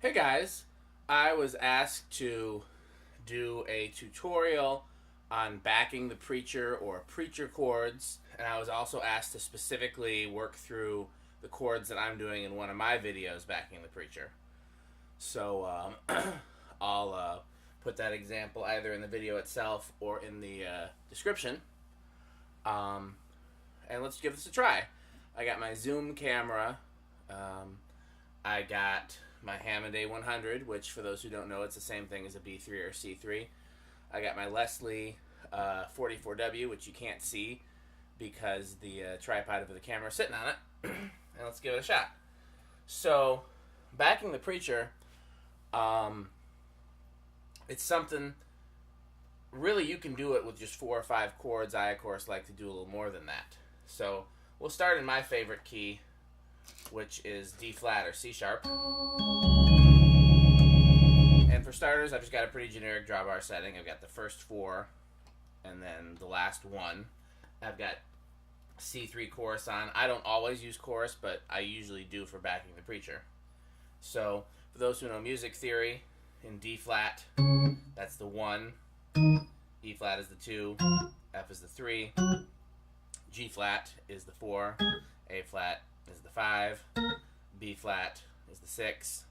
Hey guys, I was asked to do a tutorial on backing the preacher or preacher chords, and I was also asked to specifically work through the chords that I'm doing in one of my videos backing the preacher. So I'll put that example either in the video itself or in the description. And let's give this a try. I got my Zoom camera. I got my Hammond A100, which for those who don't know, it's the same thing as a B3 or C3. I got my Leslie 44W, which you can't see because the tripod of the camera is sitting on it. And let's give it a shot. So, backing the preacher, it's something, really you can do it with just 4 or 5 chords. I, of course, like to do a little more than that. So, we'll start in my favorite key, which is D flat or C sharp. And for starters, I've just got a pretty generic drawbar setting. I've got the first 4 and then the last 1. I've got C3 chorus on. I don't always use chorus, but I usually do for backing the preacher. So, for those who know music theory, in D flat, that's the 1, E flat is the 2, F is the 3, G flat is the 4, A flat is the 5, B flat is the 6,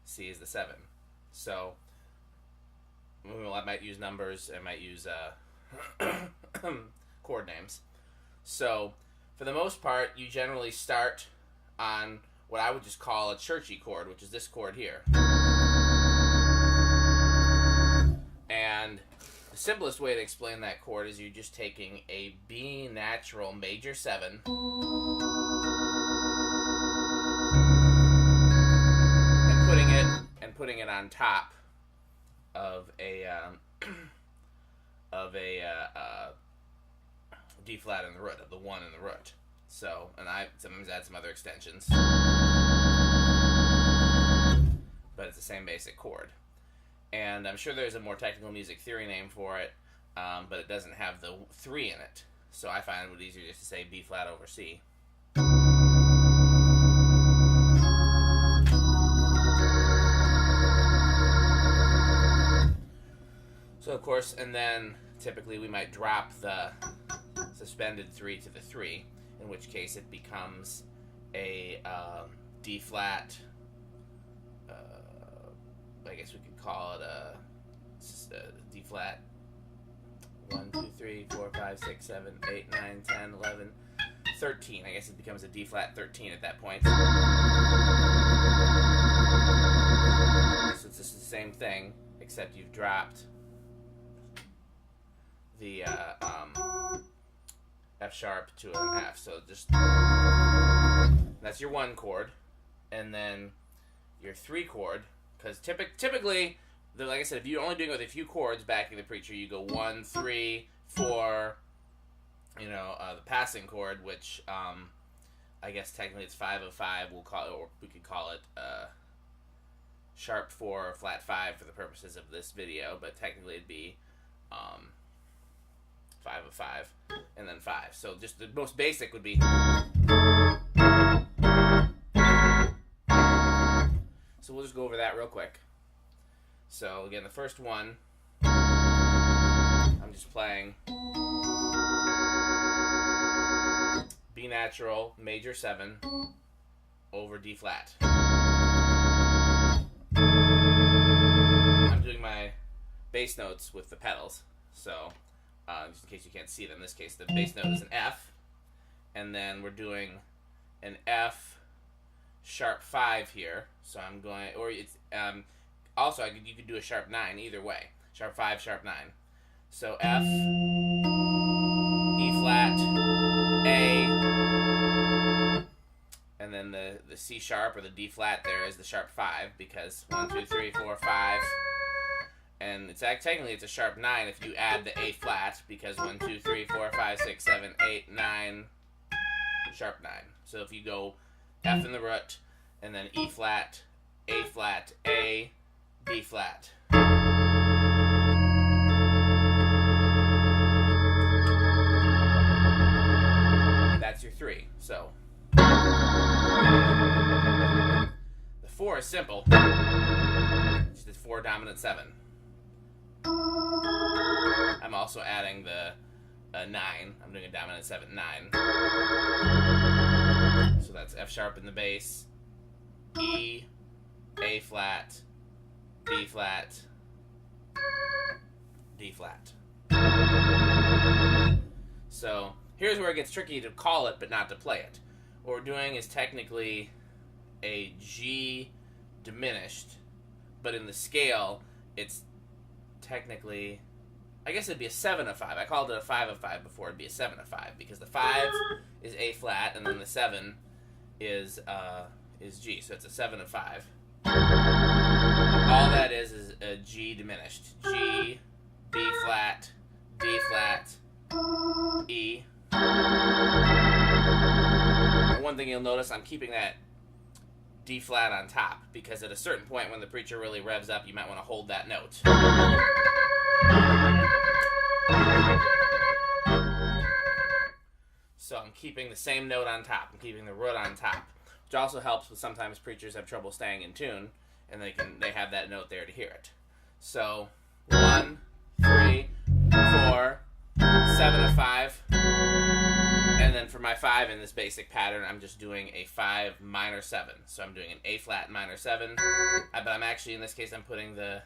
C is the 7. So, I might use numbers, I might use chord names. So, for the most part, you generally start on what I would just call a Churchy chord, which is this chord here. And the simplest way to explain that chord is you're just taking a B natural major 7 and putting it on top of a D flat in the root, of the 1 in the root. So, and I sometimes add some other extensions, but it's the same basic chord. And I'm sure there's a more technical music theory name for it, but it doesn't have the 3 in it. So I find it would be easier just to say B flat over C. So of course, and then typically we might drop the suspended 3 to the 3, in which case it becomes a D flat, I guess we could call it a D flat 1, 2, 3, 4, 5, 6, 7, 8, 9, 10, 11, 13. I guess it becomes a D flat 13 at that point. So it's just the same thing, except you've dropped the F sharp to an F. So just that's your 1 chord, and then your 3 chord. Because typically, like I said, if you're only doing it with a few chords backing the preacher, you go 1, 3, 4. You know, the passing chord, which I guess technically it's 5 of 5. We'll call it, or we could call it sharp 4 or flat 5 for the purposes of this video. But technically it'd be 5 of 5, and then 5. So just the most basic would be. So we'll just go over that real quick. So again, the first one, I'm just playing B natural major 7 over D flat. I'm doing my bass notes with the pedals, so just in case you can't see them, in this case the bass note is an F, and then we're doing an F sharp 5 here. So I'm going, or it's also you could do a sharp 9 either way. Sharp 5, sharp 9. So F, E flat, A, and then the C sharp or the D flat there is the sharp 5 because 1, 2, 3, 4, 5. And it's technically it's a sharp 9 if you add the A flat because 1, 2, 3, 4, 5, 6, 7, 8, 9, sharp 9. So if you go F in the root and then E flat, A flat, A, D flat. That's your 3. So the 4 4 is simple. It's the 4 dominant 7. I'm also adding the 9. I'm doing a dominant 7, 9. So that's F sharp in the bass, E, A flat, B flat, D flat. So here's where it gets tricky to call it but not to play it. What we're doing is technically a G diminished, but in the scale it's technically, I guess it'd be a 7 of 5. I called it a 5 of 5 before. It'd be a 7 of 5 because the 5 is A flat and then the 7 is G, so it's a 7 of 5. All that is a G diminished. G, B flat, D flat, E. And one thing you'll notice, I'm keeping that D flat on top because at a certain point when the preacher really revs up, you might want to hold that note. So I'm keeping the same note on top. I'm keeping the root on top, which also helps with sometimes preachers have trouble staying in tune, and they have that note there to hear it. So 1, 3, 4, 7 of 5, and then for my 5 in this basic pattern, I'm just doing a 5 minor 7. So I'm doing an A flat minor 7, but I'm actually in this case I'm putting the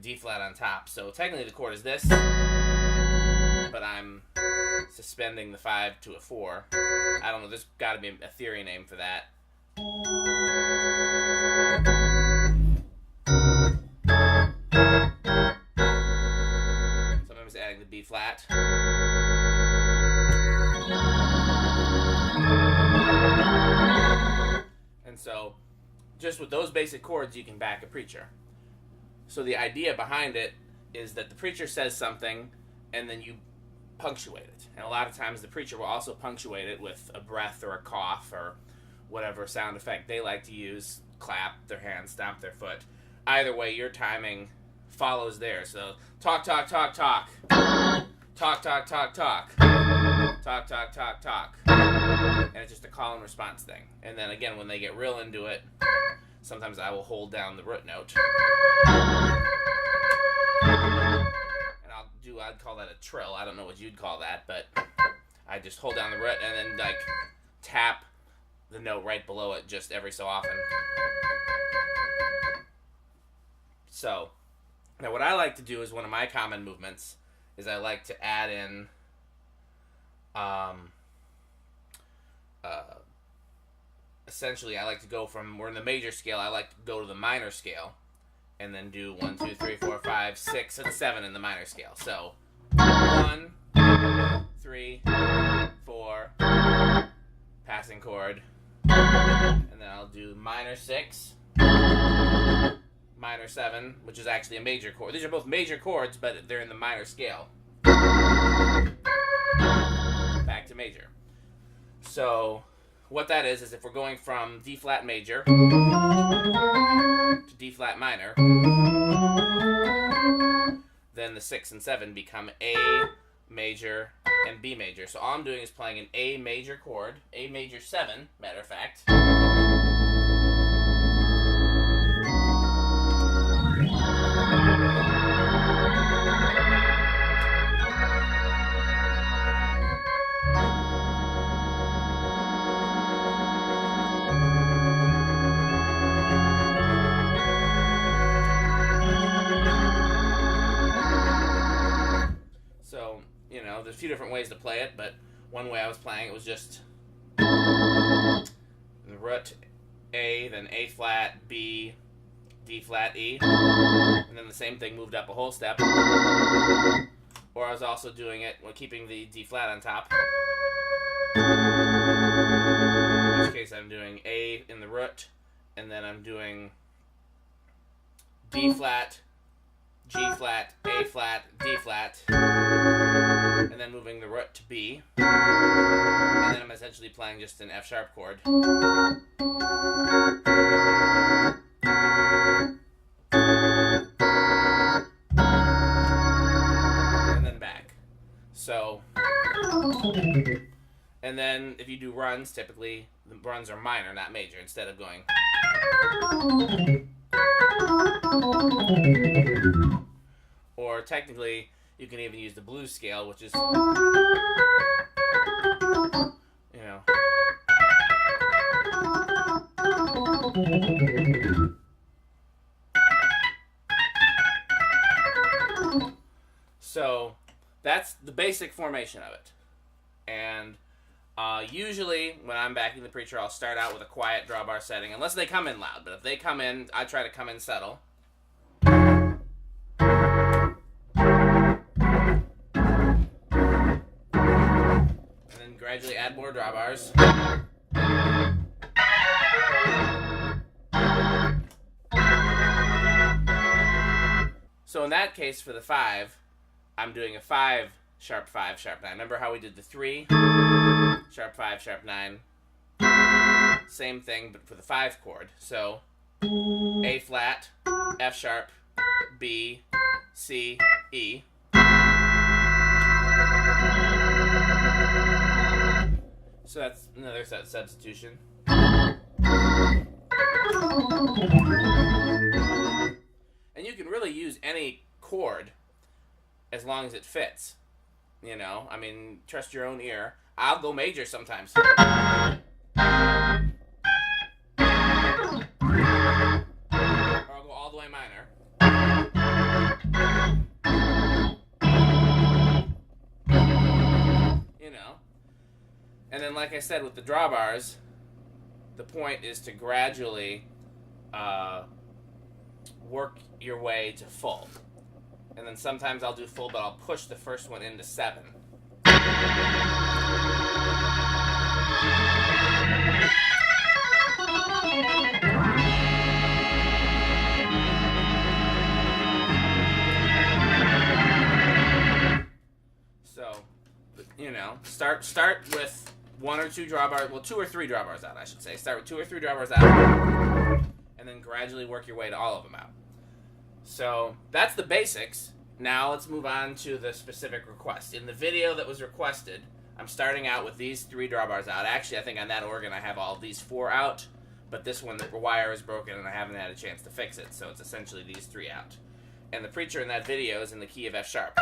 D flat on top. So technically the chord is this, but I'm suspending the 5 to a 4. I don't know, there's got to be a theory name for that. Sometimes adding the B flat. And so, just with those basic chords, you can back a preacher. So the idea behind it is that the preacher says something, and then you punctuate it. And a lot of times the preacher will also punctuate it with a breath or a cough or whatever sound effect they like to use, clap their hands, stomp their foot. Either way, your timing follows theirs. So talk, talk, talk, talk. Talk, talk, talk, talk. Talk, talk, talk, talk. And it's just a call and response thing. And then again, when they get real into it, sometimes I will hold down the root note. I'd call that a trill. I don't know what you'd call that, but I just hold down the root and then like tap the note right below it just every so often. So now what I like to do is one of my common movements is I like to add in essentially I like to go from, we're in the major scale, I like to go to the minor scale and then do 1, 2, 3, 4, 5, 6, and 7 in the minor scale. So 1, 3, 4, passing chord, and then I'll do minor 6, minor 7, which is actually a major chord. These are both major chords, but they're in the minor scale. Back to major. So what that is if we're going from D flat major to D flat minor, then the 6 and 7 become A major and B major. So all I'm doing is playing an A major chord, A major 7, matter of fact. There's a few different ways to play it, but one way I was playing it was just the root A, then A flat, B, D flat, E, and then the same thing moved up a whole step. Or I was also doing it while keeping the D flat on top. In which case I'm doing A in the root, and then I'm doing D flat, G flat, A flat, D flat, and then moving the root to B, and then I'm essentially playing just an F sharp chord. And then back. So, and then if you you do runs, typically the runs are minor, not major, instead of going. Or technically, you can even use the blues scale, which is, you know. So that's the basic formation of it. And usually when I'm backing the preacher, I'll start out with a quiet drawbar setting, unless they come in loud. But if they come in, I try to come in subtle. And then gradually add more drawbars. So in that case, for the 5, I'm doing a 5, sharp 5, sharp 9. Remember how we did the 3, sharp 5, sharp 9? Same thing, but for the 5 chord. So A flat, F sharp, B, C, E. So that's another substitution. And you can really use any chord as long as it fits. You know, I mean, trust your own ear. I'll go major sometimes. Or I'll go all the way minor. You know. And then, like I said, with the drawbars, the point is to gradually work your way to full. And then sometimes I'll do full, but I'll push the first one into 7. So, you know, start with 1 or 2 drawbars, well, 2 or 3 drawbars out, I should say. Start with 2 or 3 drawbars out, and then gradually work your way to all of them out. So that's the basics. Now let's move on to the specific request. In the video that was requested, I'm starting out with these 3 drawbars out. Actually, I think on that organ I have all of these 4 out, but this one, the wire is broken and I haven't had a chance to fix it, so it's essentially these 3 out. And the preacher in that video is in the key of F sharp.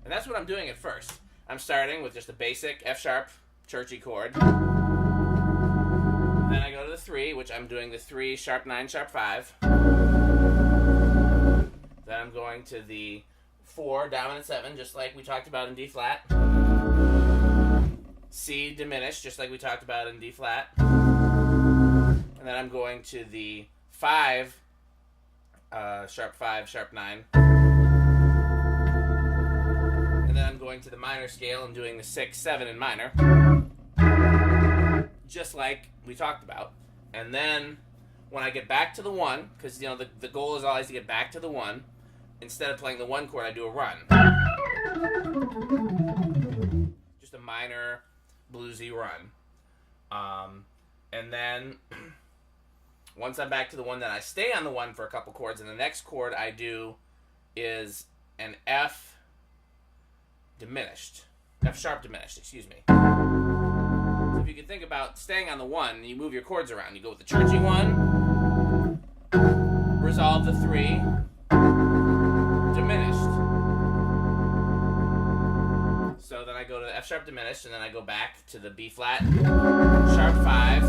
And that's what I'm doing at first. I'm starting with just a basic F sharp Churchy chord. Then I go to the 3, which I'm doing the 3 sharp 9 sharp 5. Then I'm going to the 4 dominant 7, just like we talked about in D flat. C diminished, just like we talked about in D flat. And then I'm going to the 5 sharp 5 sharp 9. And then I'm going to the minor scale and doing the 6, 7 in minor. Just like we talked about. And then when I get back to the 1, because you know the goal is always to get back to the 1, instead of playing the 1 chord, I do a run. Just a minor bluesy run. And then once I'm back to the 1, then I stay on the 1 for a couple chords, and the next chord I do is an F diminished. F sharp diminished, excuse me. So if you can think about staying on the 1, you move your chords around. You go with the Churchy 1, resolve the 3, diminished. So then I go to F sharp diminished, and then I go back to the B flat, sharp 5,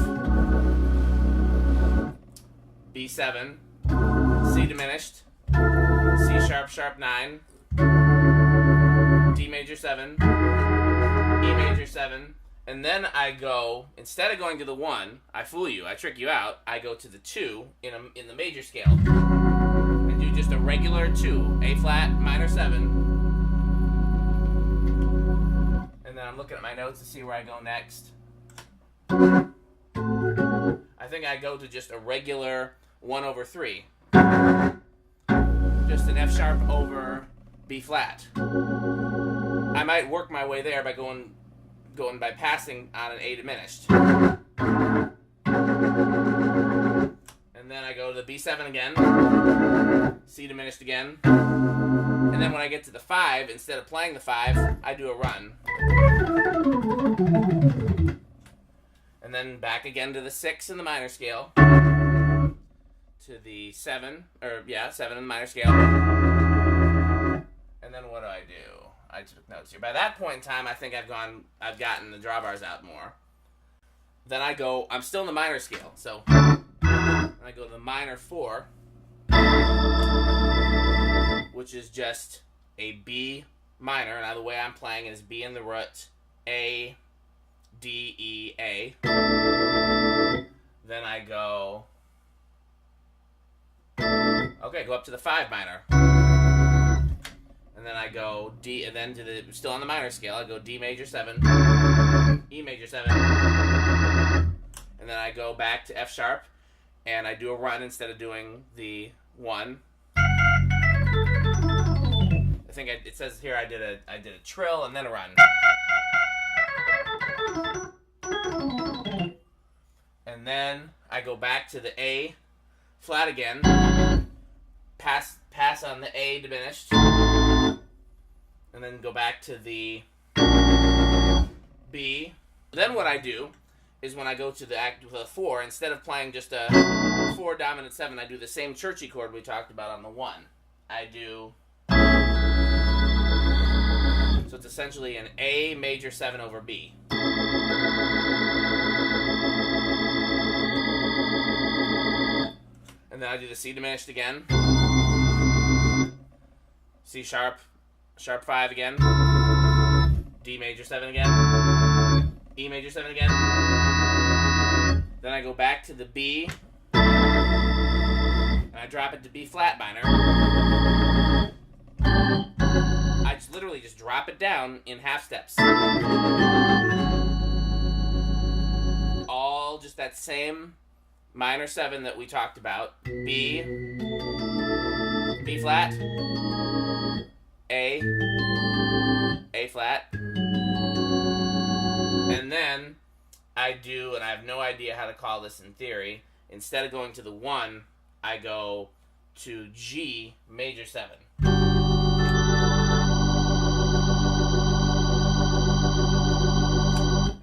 B7, C diminished, C sharp sharp 9, D major 7, E major 7, and then I go, instead of going to the 1, I fool you, I trick you out, I go to the 2 in the major scale, and do just a regular 2, A flat, minor 7, and then I'm looking at my notes to see where I go next. I think I go to just a regular 1/3, just an F sharp over B flat. I might work my way there by going by passing on an A diminished. And then I go to the B7 again. C diminished again. And then when I get to the 5, instead of playing the 5, I do a run. And then back again to the 6 in the minor scale. To the 7, 7 in the minor scale. And then what do? I took notes here. By that point in time, I think I've gotten the drawbars out more. Then I'm still in the minor scale, so I go to the minor 4, which is just a B minor. Now the way I'm playing is B in the root, A, D, E, A. Then I go up to the 5 minor. And then I go D, and then still on the minor scale, I go D major 7, E major 7, and then I go back to F sharp, and I do a run instead of doing the 1. I think it says here I did a trill and then a run. And then I go back to the A flat again, pass on the A diminished, and then go back to the B. Then what I do is when I go to the 4, instead of playing just a 4 dominant 7, I do the same Churchy chord we talked about on the 1. I do, so it's essentially an A major 7 over B. And then I do the C diminished again, C sharp, sharp 5 again, D major 7 again, E major 7 again. Then I go back to the B, and I drop it to B flat minor. I literally just drop it down in half steps. All just that same minor 7 that we talked about. B, B flat, A flat, and then I do, and I have no idea how to call this in theory, instead of going to the 1, I go to G major 7.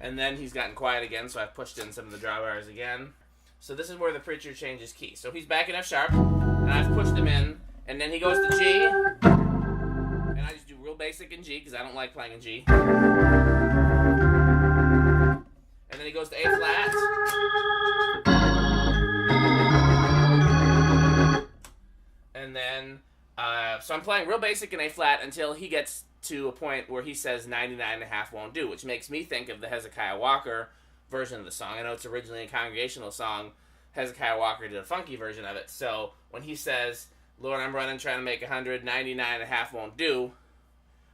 And then he's gotten quiet again, so I've pushed in some of the drawbars again. So this is where the preacher changes key. So he's back in F sharp, and I've pushed him in, and then he goes to G, and I just do real basic in G, because I don't like playing in G. And then he goes to A flat. And then, so I'm playing real basic in A flat until he gets to a point where he says 99.5 won't do, which makes me think of the Hezekiah Walker version of the song. I know it's originally a Congregational song. Hezekiah Walker did a funky version of it. So when he says, Lord, I'm running, trying to make 100, 99.5 won't do,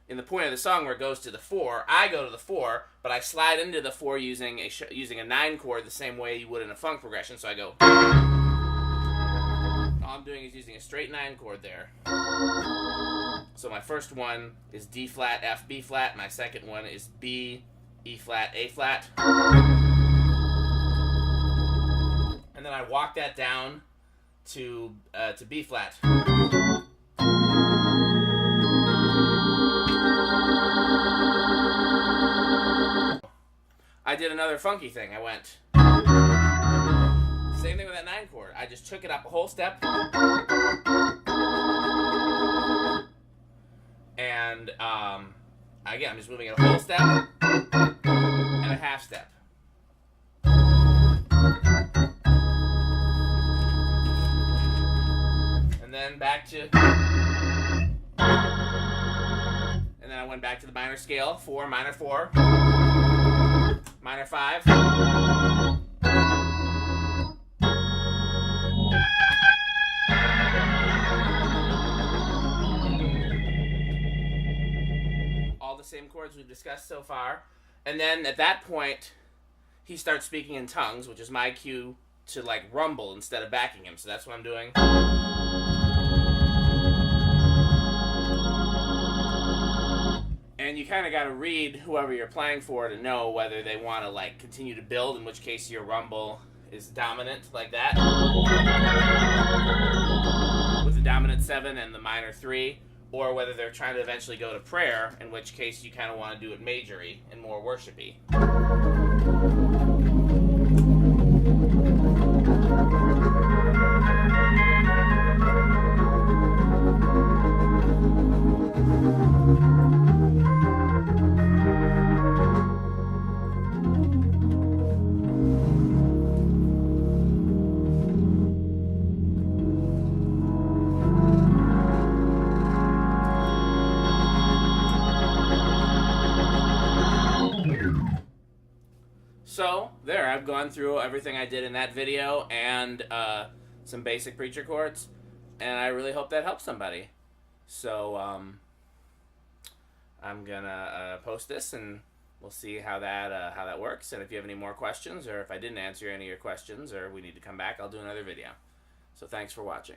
in the point of the song where it goes to the 4, I go to the 4, but I slide into the 4 using a 9 chord the same way you would in a funk progression. So I go. All I'm doing is using a straight 9 chord there. So my first one is D flat, F, B flat. My second one is B, E flat, A flat. And then I walk that down to B flat. I did another funky thing. I went. Same thing with that 9 chord. I just took it up a whole step. And again, I'm just moving it a whole step and a half step. And then back to. And then I went back to the minor scale. 4, minor 4. Minor 5. All the same chords we've discussed so far. And then at that point, he starts speaking in tongues, which is my cue to like rumble instead of backing him. So that's what I'm doing. And you kind of got to read whoever you're playing for to know whether they want to like continue to build, in which case your rumble is dominant like that. With the dominant 7 and the minor 3, or whether they're trying to eventually go to prayer, in which case you kind of want to do it major-y and more worship-y. So, there, I've gone through everything I did in that video and some basic preacher chords, and I really hope that helps somebody. So, I'm gonna post this, and we'll see how that works. And if you have any more questions, or if I didn't answer any of your questions, or we need to come back, I'll do another video. So, thanks for watching.